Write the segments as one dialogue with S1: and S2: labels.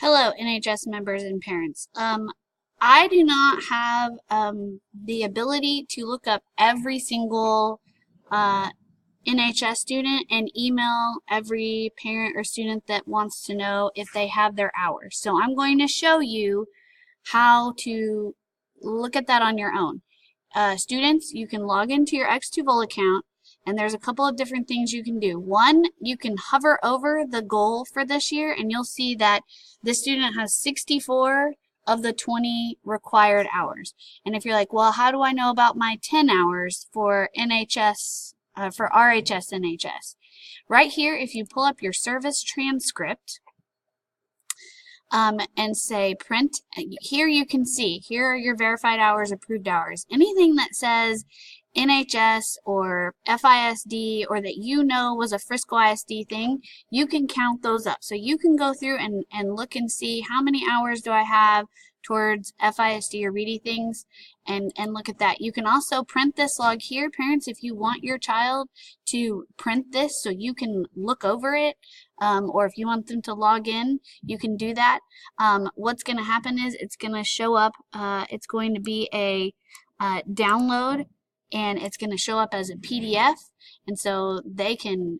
S1: Hello, NHS members and parents. I do not have the ability to look up every single NHS student and email every parent or student that wants to know if they have their hours. So I'm going to show you how to look at that on your own. Students, you can log into your X2Vol account, and there's a couple of different things you can do. One, you can hover over the goal for this year, and you'll see that the student has 64 of the 20 required hours. And if you're like, well, how do I know about my 10 hours for NHS, for RHS NHS? Right here, if you pull up your service transcript, and say print, here you can see, here are your verified hours, approved hours. Anything that says NHS or FISD or that you know was a Frisco ISD thing, you can count those up. So you can go through and look and see how many hours do I have towards FISD or READY things and look at that. You can also print this log here. Parents, if you want your child to print this so you can look over it, or if you want them to log in, you can do that. What's going to happen is it's going to show up, it's going to be a download, and it's going to show up as a PDF, and so they can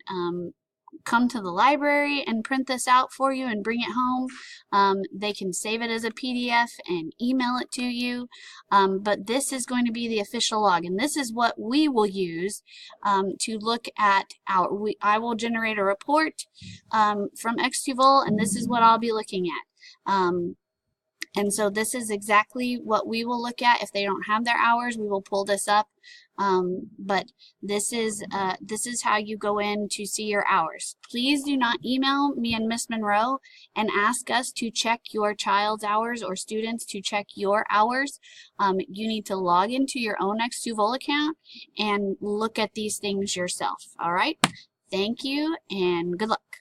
S1: come to the library and print this out for you and bring it home. They can save it as a PDF and email it to you, but this is going to be the official log, and this is what we will use to look at I will generate a report from X2Vol, and this is what I'll be looking at. And so this is exactly what we will look at. If they don't have their hours, we will pull this up. But this is how you go in to see your hours. Please do not email me and Miss Monroe and ask us to check your child's hours or students to check your hours. You need to log into your own X2Vol account and look at these things yourself. All right? Thank you and good luck.